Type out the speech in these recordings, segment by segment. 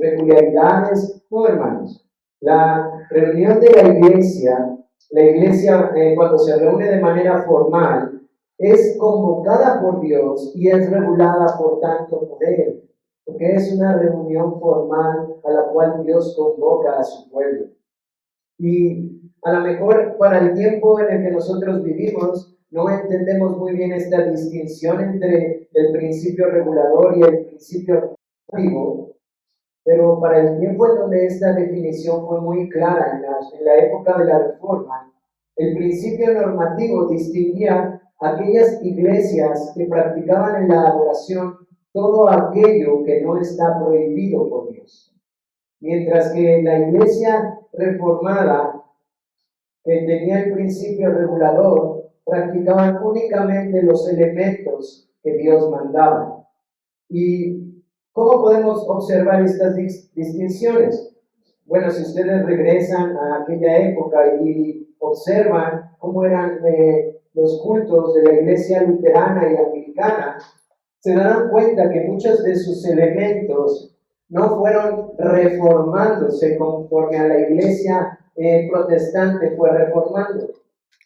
peculiaridades. No, hermanos. La reunión de la iglesia cuando se reúne de manera formal, es convocada por Dios y es regulada por tanto por Él, porque es una reunión formal a la cual Dios convoca a su pueblo. Y a lo mejor para el tiempo en el que nosotros vivimos, no entendemos muy bien esta distinción entre el principio regulador y el principio normativo, pero para el tiempo en donde esta definición fue muy clara, en la época de la Reforma, el principio normativo distinguía aquellas iglesias que practicaban en la adoración todo aquello que no está prohibido por Dios. Mientras que la iglesia reformada, que tenía el principio regulador, practicaban únicamente los elementos que Dios mandaba. ¿Y cómo podemos observar estas distinciones? Bueno, si ustedes regresan a aquella época y observan cómo eran los cultos de la iglesia luterana y anglicana, se darán cuenta que muchos de sus elementos no fueron reformándose conforme a la iglesia protestante fue reformando.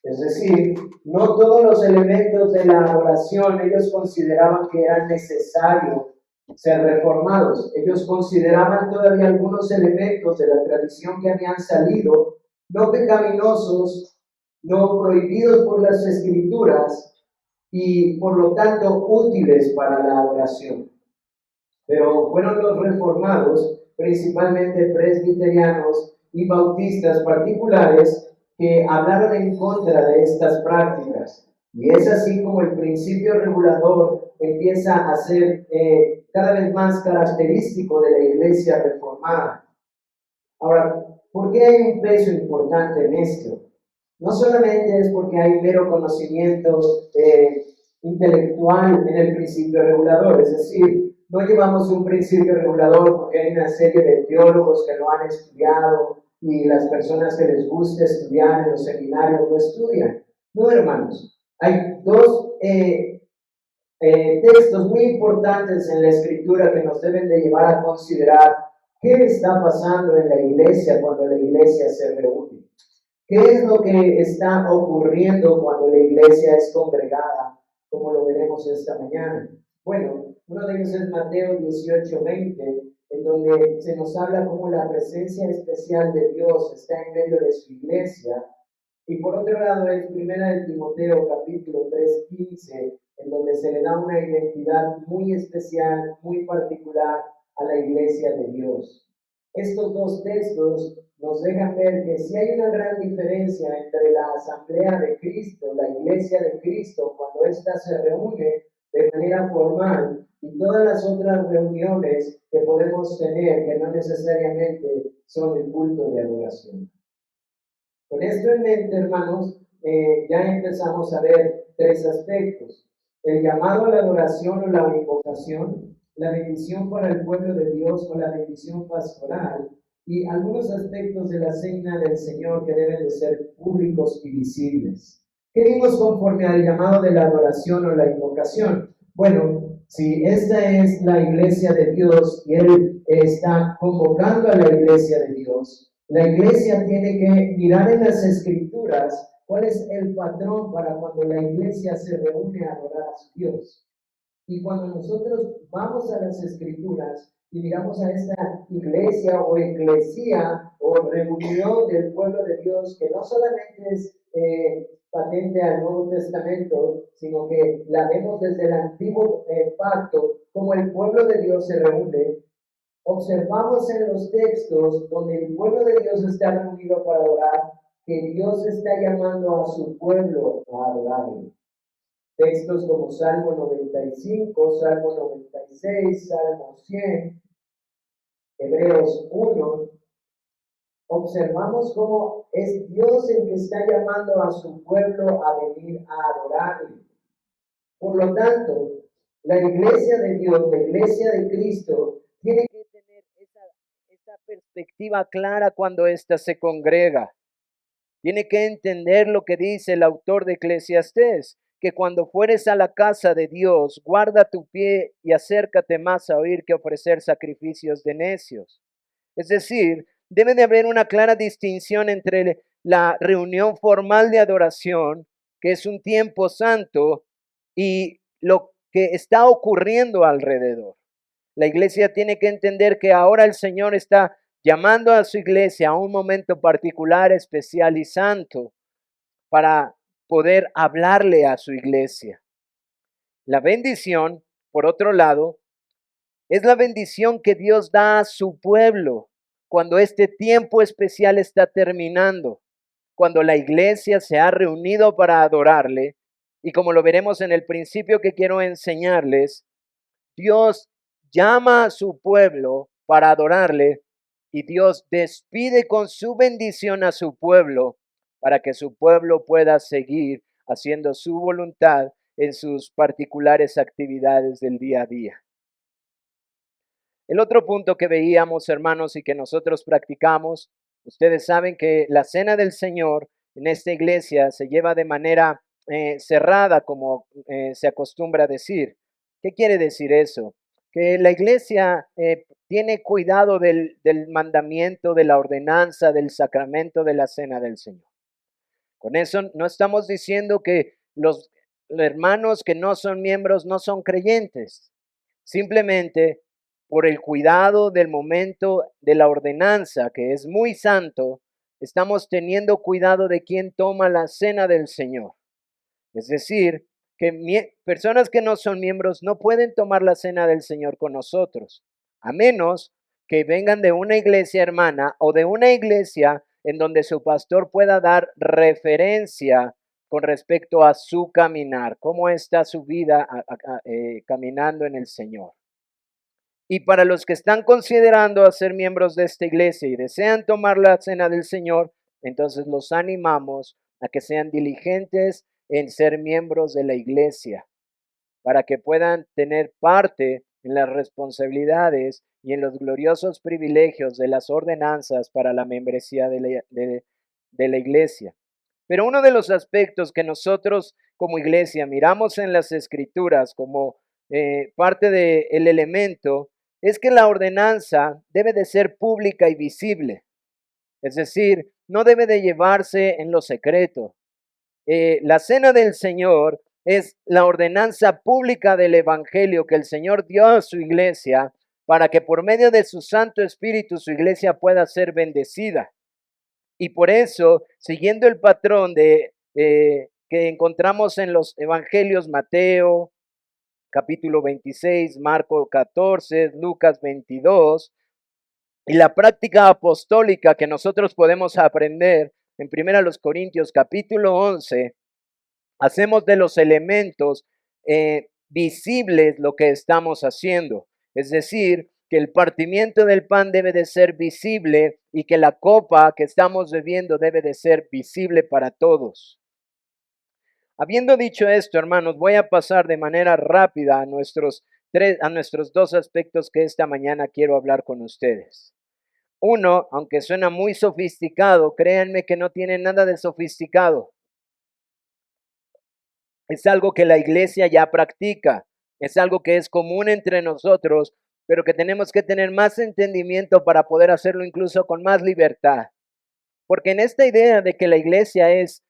Es decir, no todos los elementos de la adoración ellos consideraban que eran necesario ser reformados. Ellos consideraban todavía algunos elementos de la tradición que habían salido, no pecaminosos, no prohibidos por las escrituras y por lo tanto útiles para la adoración. Pero fueron los reformados, principalmente presbiterianos y bautistas particulares, que hablaron en contra de estas prácticas. Y es así como el principio regulador empieza a ser cada vez más característico de la iglesia reformada. Ahora, ¿por qué hay un peso importante en esto? No solamente es porque hay mero conocimiento intelectual en el principio regulador, es decir, no llevamos un principio regulador porque hay una serie de teólogos que lo han estudiado y las personas que les gusta estudiar en los seminarios lo estudian. No, hermanos, hay dos textos muy importantes en la Escritura que nos deben de llevar a considerar qué está pasando en la iglesia cuando la iglesia se reúne. ¿Qué es lo que está ocurriendo cuando la iglesia es congregada, como lo veremos esta mañana? Bueno, uno de ellos es Mateo 18:20, en donde se nos habla cómo la presencia especial de Dios está en medio de su iglesia. Y por otro lado es 1 de Timoteo capítulo 3:15, en donde se le da una identidad muy especial, muy particular a la iglesia de Dios. Estos dos textos nos dejan ver que sí hay una gran diferencia entre la asamblea de Cristo, la iglesia de Cristo, cuando ésta se reúne de manera formal, y todas las otras reuniones que podemos tener que no necesariamente son el culto de adoración. Con esto en mente, hermanos, ya empezamos a ver tres aspectos: el llamado a la adoración o la invocación, la bendición para el pueblo de Dios o la bendición pastoral, y algunos aspectos de la cena del Señor que deben de ser públicos y visibles. ¿Qué vimos conforme al llamado de la adoración o la invocación? Bueno, si esta es la iglesia de Dios y Él está convocando a la iglesia de Dios, la iglesia tiene que mirar en las Escrituras cuál es el patrón para cuando la iglesia se reúne a adorar a su Dios. Y cuando nosotros vamos a las Escrituras y miramos a esta iglesia o eclesía o reunión del pueblo de Dios, que no solamente es patente al Nuevo Testamento, sino que la vemos desde el Antiguo Pacto, como el pueblo de Dios se reúne, observamos en los textos donde el pueblo de Dios está reunido para adorar, que Dios está llamando a su pueblo a adorarle. Textos como Salmo 95, Salmo 96, Salmo 100, Hebreos 1, observamos cómo es Dios el que está llamando a su pueblo a venir a adorarle. Por lo tanto, la iglesia de Dios, la iglesia de Cristo, tiene que tener esa perspectiva clara cuando ésta se congrega. Tiene que entender lo que dice el autor de Eclesiastés, que cuando fueres a la casa de Dios, guarda tu pie y acércate más a oír que ofrecer sacrificios de necios. Es decir, debe de haber una clara distinción entre la reunión formal de adoración, que es un tiempo santo, y lo que está ocurriendo alrededor. La iglesia tiene que entender que ahora el Señor está llamando a su iglesia a un momento particular, especial y santo para poder hablarle a su iglesia. La bendición, por otro lado, es la bendición que Dios da a su pueblo cuando este tiempo especial está terminando, cuando la iglesia se ha reunido para adorarle. Y como lo veremos en el principio que quiero enseñarles, Dios llama a su pueblo para adorarle y Dios despide con su bendición a su pueblo para que su pueblo pueda seguir haciendo su voluntad en sus particulares actividades del día a día. El otro punto que veíamos, hermanos, y que nosotros practicamos, ustedes saben que la cena del Señor en esta iglesia se lleva de manera cerrada, como se acostumbra a decir. ¿Qué quiere decir eso? Que la iglesia tiene cuidado del mandamiento, de la ordenanza, del sacramento de la cena del Señor. Con eso no estamos diciendo que los hermanos que no son miembros no son creyentes. Simplemente por el cuidado del momento de la ordenanza, que es muy santo, estamos teniendo cuidado de quién toma la cena del Señor. Es decir, que personas que no son miembros no pueden tomar la cena del Señor con nosotros, a menos que vengan de una iglesia hermana o de una iglesia en donde su pastor pueda dar referencia con respecto a su caminar, cómo está su vida caminando en el Señor. Y para los que están considerando a ser miembros de esta iglesia y desean tomar la cena del Señor, entonces los animamos a que sean diligentes en ser miembros de la iglesia, para que puedan tener parte en las responsabilidades y en los gloriosos privilegios de las ordenanzas para la membresía de la iglesia. Pero uno de los aspectos que nosotros como iglesia miramos en las escrituras como parte del elemento es que la ordenanza debe de ser pública y visible. Es decir, no debe de llevarse en lo secreto. La cena del Señor es la ordenanza pública del Evangelio que el Señor dio a su iglesia para que por medio de su Santo Espíritu su iglesia pueda ser bendecida. Y por eso, siguiendo el patrón que encontramos en los Evangelios, Mateo, capítulo 26, Marcos 14, Lucas 22, y la práctica apostólica que nosotros podemos aprender en 1 Corintios capítulo 11, hacemos de los elementos visibles lo que estamos haciendo. Es decir, que el partimiento del pan debe de ser visible y que la copa que estamos bebiendo debe de ser visible para todos. Habiendo dicho esto, hermanos, voy a pasar de manera rápida a nuestros dos aspectos que esta mañana quiero hablar con ustedes. Uno, aunque suena muy sofisticado, créanme que no tiene nada de sofisticado. Es algo que la iglesia ya practica, es algo que es común entre nosotros, pero que tenemos que tener más entendimiento para poder hacerlo incluso con más libertad. Porque en esta idea de que la iglesia es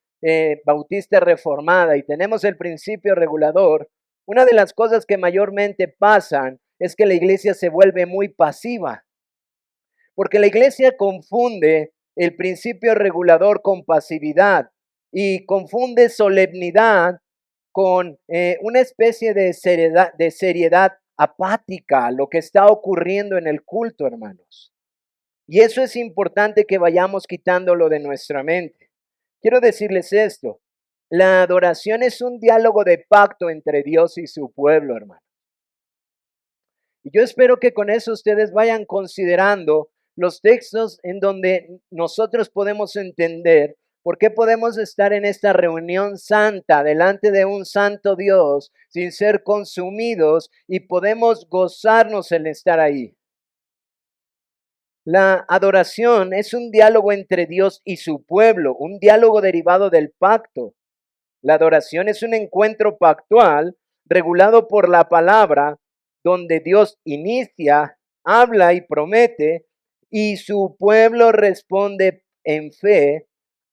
bautista reformada y tenemos el principio regulador, una de las cosas que mayormente pasan es que la iglesia se vuelve muy pasiva. Porque la iglesia confunde el principio regulador con pasividad y confunde solemnidad con una especie de seriedad apática a lo que está ocurriendo en el culto, hermanos. Y eso es importante que vayamos quitándolo de nuestra mente. Quiero decirles esto, la adoración es un diálogo de pacto entre Dios y su pueblo, hermano. Y yo espero que con eso ustedes vayan considerando los textos en donde nosotros podemos entender por qué podemos estar en esta reunión santa delante de un santo Dios sin ser consumidos y podemos gozarnos en estar ahí. La adoración es un diálogo entre Dios y su pueblo, un diálogo derivado del pacto. La adoración es un encuentro pactual regulado por la palabra donde Dios inicia, habla y promete, y su pueblo responde en fe,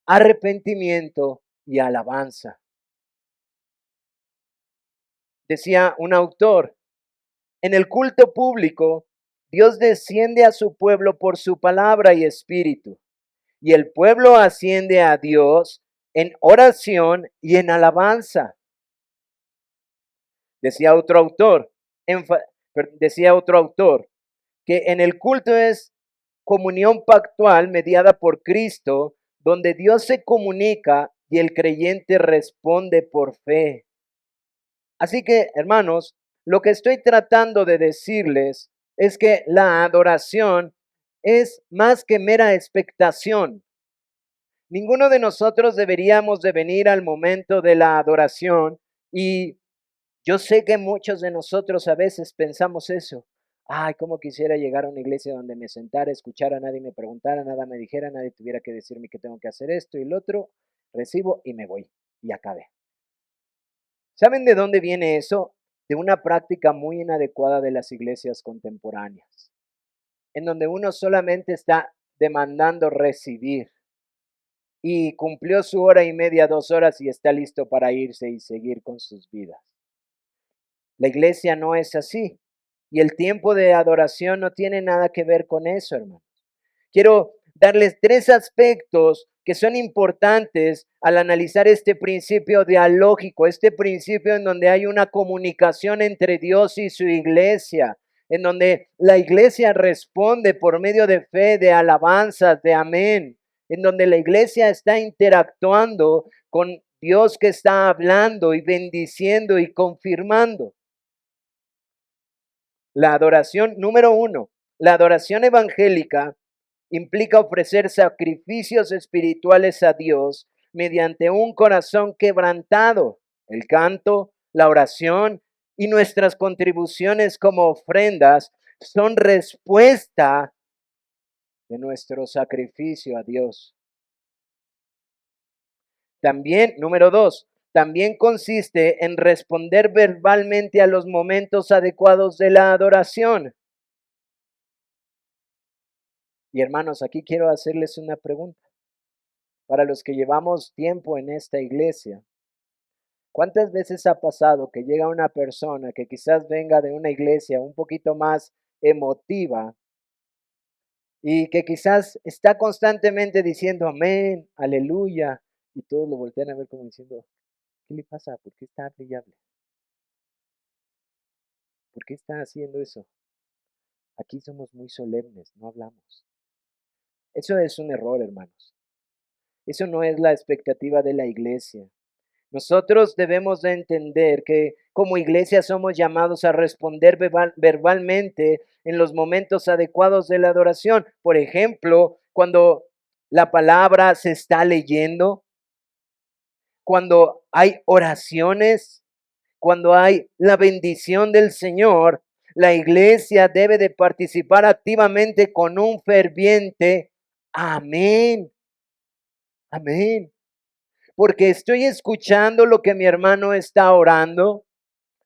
arrepentimiento y alabanza. Decía un autor, en el culto público, Dios desciende a su pueblo por su palabra y espíritu, y el pueblo asciende a Dios en oración y en alabanza. Decía otro autor, que en el culto es comunión pactual mediada por Cristo, donde Dios se comunica y el creyente responde por fe. Así que, hermanos, lo que estoy tratando de decirles es que la adoración es más que mera expectación. Ninguno de nosotros deberíamos de venir al momento de la adoración y yo sé que muchos de nosotros a veces pensamos eso. Ay, cómo quisiera llegar a una iglesia donde me sentara, escuchara, nadie me preguntara, nada me dijera, nadie tuviera que decirme que tengo que hacer esto y lo otro. Recibo y me voy y acabé. ¿Saben de dónde viene eso? De una práctica muy inadecuada de las iglesias contemporáneas, en donde uno solamente está demandando recibir y cumplió su hora y media, 2 horas y está listo para irse y seguir con sus vidas. La iglesia no es así y el tiempo de adoración no tiene nada que ver con eso, hermano. Quiero darles 3 aspectos que son importantes al analizar este principio dialógico, este principio en donde hay una comunicación entre Dios y su iglesia, en donde la iglesia responde por medio de fe, de alabanzas, de amén, en donde la iglesia está interactuando con Dios que está hablando y bendiciendo y confirmando. La adoración, número 1, la adoración evangélica implica ofrecer sacrificios espirituales a Dios mediante un corazón quebrantado. El canto, la oración y nuestras contribuciones como ofrendas son respuesta de nuestro sacrificio a Dios. También, número 2, también consiste en responder verbalmente a los momentos adecuados de la adoración. Y hermanos, aquí quiero hacerles una pregunta. Para los que llevamos tiempo en esta iglesia, ¿cuántas veces ha pasado que llega una persona que quizás venga de una iglesia un poquito más emotiva y que quizás está constantemente diciendo amén, aleluya, y todos lo voltean a ver como diciendo, ¿qué le pasa? ¿Por qué está brillable? ¿Por qué está haciendo eso? Aquí somos muy solemnes, no hablamos. Eso es un error, hermanos. Eso no es la expectativa de la iglesia. Nosotros debemos de entender que como iglesia somos llamados a responder verbalmente en los momentos adecuados de la adoración. Por ejemplo, cuando la palabra se está leyendo, cuando hay oraciones, cuando hay la bendición del Señor, la iglesia debe de participar activamente con un ferviente amén, amén. Porque estoy escuchando lo que mi hermano está orando,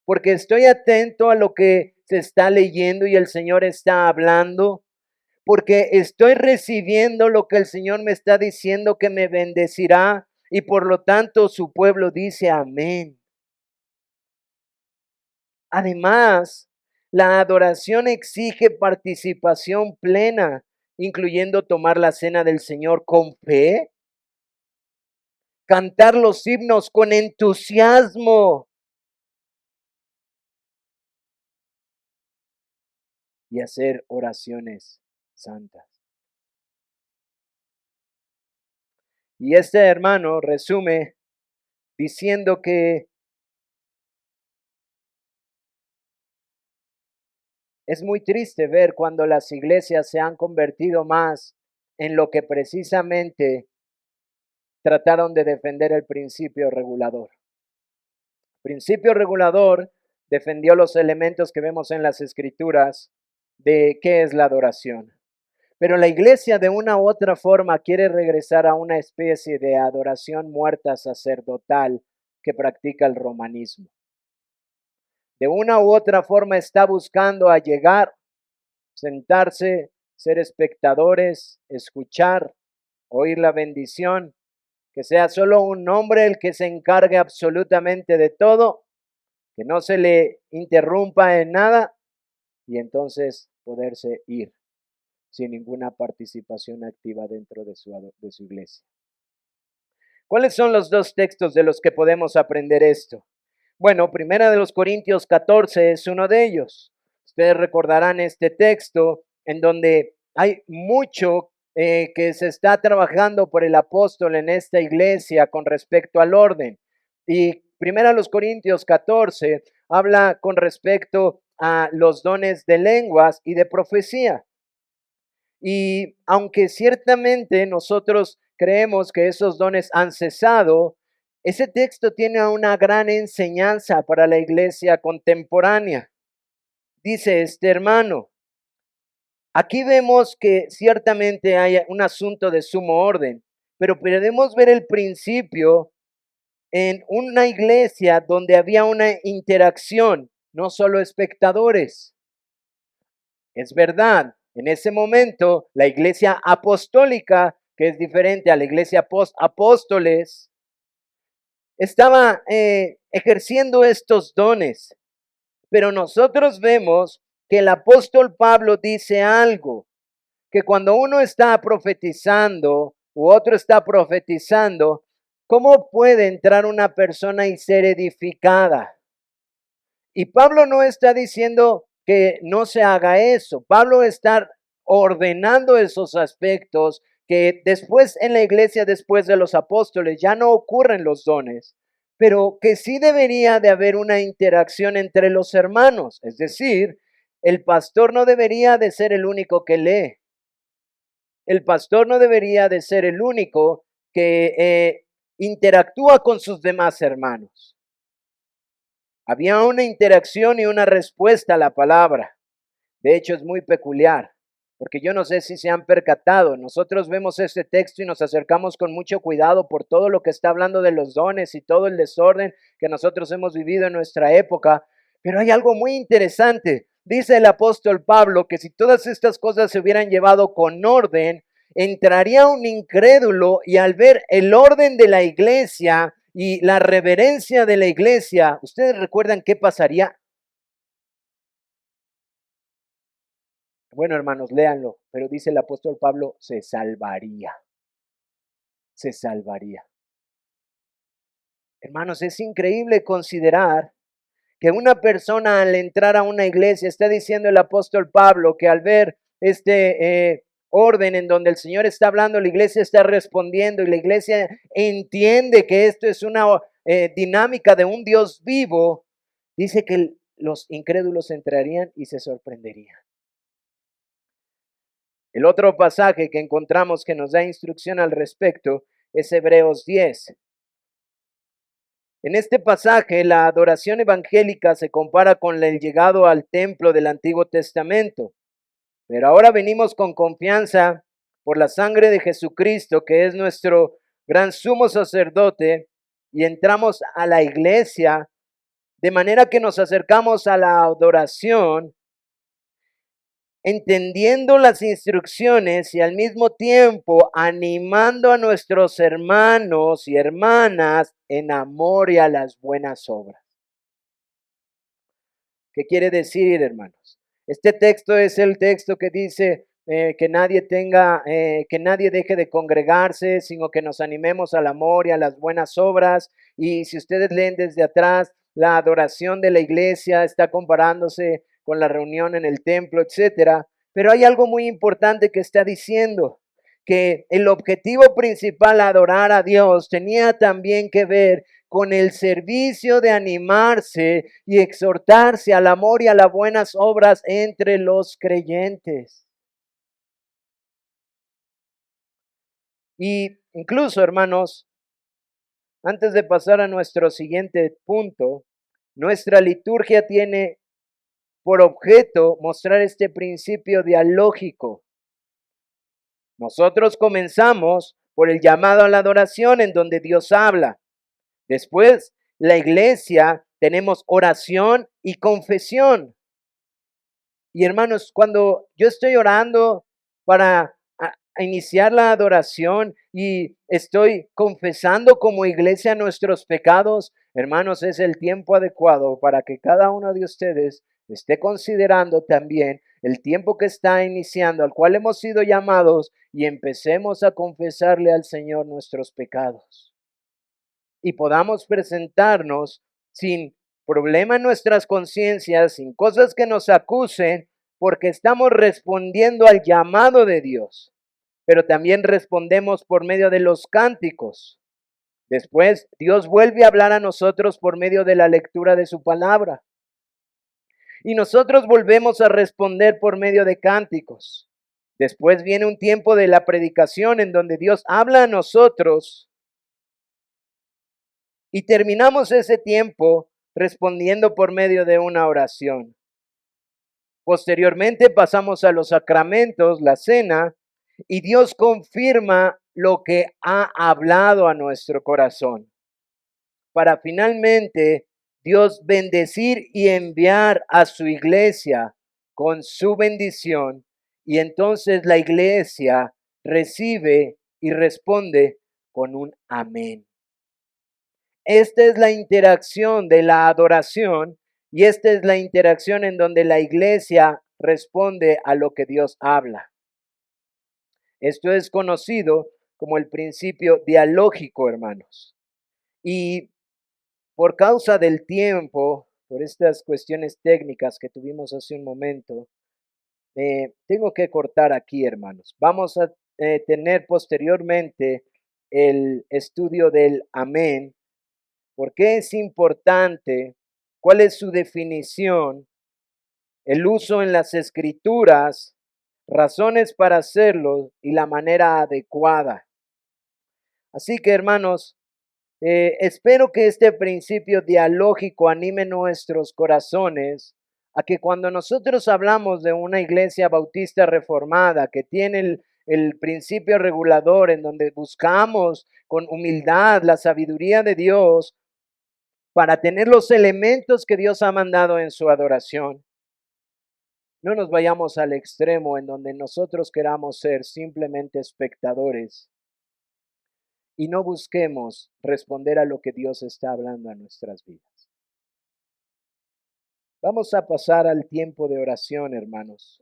porque estoy atento a lo que se está leyendo y el Señor está hablando, porque estoy recibiendo lo que el Señor me está diciendo que me bendecirá y por lo tanto su pueblo dice amén. Además, la adoración exige participación plena, incluyendo tomar la cena del Señor con fe, cantar los himnos con entusiasmo y hacer oraciones santas. Y este hermano resume diciendo que es muy triste ver cuando las iglesias se han convertido más en lo que precisamente trataron de defender el principio regulador. Principio regulador defendió los elementos que vemos en las escrituras de qué es la adoración. Pero la iglesia de una u otra forma quiere regresar a una especie de adoración muerta sacerdotal que practica el romanismo. De una u otra forma está buscando a llegar, sentarse, ser espectadores, escuchar, oír la bendición, que sea solo un hombre el que se encargue absolutamente de todo, que no se le interrumpa en nada y entonces poderse ir sin ninguna participación activa dentro de su iglesia. ¿Cuáles son los dos textos de los que podemos aprender esto? Bueno, Primera de los Corintios 14 es uno de ellos. Ustedes recordarán este texto en donde hay mucho que se está trabajando por el apóstol en esta iglesia con respecto al orden. Y Primera de los Corintios 14 habla con respecto a los dones de lenguas y de profecía. Y aunque ciertamente nosotros creemos que esos dones han cesado, ese texto tiene una gran enseñanza para la iglesia contemporánea. Dice este hermano, aquí vemos que ciertamente hay un asunto de sumo orden, pero podemos ver el principio en una iglesia donde había una interacción, no solo espectadores. Es verdad, en ese momento la iglesia apostólica, que es diferente a la iglesia post-apóstoles, estaba ejerciendo estos dones. Pero nosotros vemos que el apóstol Pablo dice algo, que cuando uno está profetizando u otro está profetizando, ¿cómo puede entrar una persona y ser edificada? Y Pablo no está diciendo que no se haga eso. Pablo está ordenando esos aspectos que después en la iglesia, después de los apóstoles, ya no ocurren los dones, pero que sí debería de haber una interacción entre los hermanos. Es decir, el pastor no debería de ser el único que lee. El pastor no debería de ser el único que interactúa con sus demás hermanos. Había una interacción y una respuesta a la palabra. De hecho, es muy peculiar, porque yo no sé si se han percatado. Nosotros vemos este texto y nos acercamos con mucho cuidado por todo lo que está hablando de los dones y todo el desorden que nosotros hemos vivido en nuestra época. Pero hay algo muy interesante. Dice el apóstol Pablo que si todas estas cosas se hubieran llevado con orden, entraría un incrédulo y al ver el orden de la iglesia y la reverencia de la iglesia, ¿ustedes recuerdan qué pasaría? Bueno, hermanos, léanlo, pero dice el apóstol Pablo, se salvaría. Se salvaría. Hermanos, es increíble considerar que una persona al entrar a una iglesia, está diciendo el apóstol Pablo, que al ver este orden en donde el Señor está hablando, la iglesia está respondiendo y la iglesia entiende que esto es una dinámica de un Dios vivo, dice que los incrédulos entrarían y se sorprenderían. El otro pasaje que encontramos que nos da instrucción al respecto es Hebreos 10. En este pasaje, la adoración evangélica se compara con el llegado al templo del Antiguo Testamento. Pero ahora venimos con confianza por la sangre de Jesucristo, que es nuestro gran sumo sacerdote, y entramos a la iglesia, de manera que nos acercamos a la adoración entendiendo las instrucciones y al mismo tiempo animando a nuestros hermanos y hermanas en amor y a las buenas obras. ¿Qué quiere decir, hermanos? Este texto es el texto que dice que nadie que nadie deje de congregarse, sino que nos animemos al amor y a las buenas obras. Y si ustedes leen desde atrás, la adoración de la iglesia está comparándose con la reunión en el templo, etcétera. Pero hay algo muy importante que está diciendo, que el objetivo principal, adorar a Dios, tenía también que ver con el servicio de animarse y exhortarse al amor y a las buenas obras entre los creyentes. Y incluso, hermanos, antes de pasar a nuestro siguiente punto, nuestra liturgia tiene por objeto mostrar este principio dialógico. Nosotros comenzamos por el llamado a la adoración en donde Dios habla. Después, la iglesia, tenemos oración y confesión. Y hermanos, cuando yo estoy orando, para a iniciar la adoración y estoy confesando como iglesia nuestros pecados, hermanos, es el tiempo adecuado para que cada uno de ustedes esté considerando también el tiempo que está iniciando, al cual hemos sido llamados, y empecemos a confesarle al Señor nuestros pecados. Y podamos presentarnos sin problema en nuestras conciencias, sin cosas que nos acusen, porque estamos respondiendo al llamado de Dios, pero también respondemos por medio de los cánticos. Después, Dios vuelve a hablar a nosotros por medio de la lectura de su palabra. Y nosotros volvemos a responder por medio de cánticos. Después viene un tiempo de la predicación en donde Dios habla a nosotros y terminamos ese tiempo respondiendo por medio de una oración. Posteriormente pasamos a los sacramentos, la cena, y Dios confirma lo que ha hablado a nuestro corazón, para finalmente Dios bendecir y enviar a su iglesia con su bendición, y entonces la iglesia recibe y responde con un amén. Esta es la interacción de la adoración y esta es la interacción en donde la iglesia responde a lo que Dios habla. Esto es conocido como el principio dialógico, hermanos. Y por causa del tiempo, por estas cuestiones técnicas que tuvimos hace un momento, tengo que cortar aquí, hermanos. Vamos a tener posteriormente el estudio del amén. ¿Por qué es importante? ¿Cuál es su definición? El uso en las escrituras, razones para hacerlo y la manera adecuada. Así que, hermanos, espero que este principio dialógico anime nuestros corazones a que cuando nosotros hablamos de una iglesia bautista reformada que tiene el principio regulador en donde buscamos con humildad la sabiduría de Dios, para tener los elementos que Dios ha mandado en su adoración, no nos vayamos al extremo en donde nosotros queramos ser simplemente espectadores y no busquemos responder a lo que Dios está hablando a nuestras vidas. Vamos a pasar al tiempo de oración, hermanos.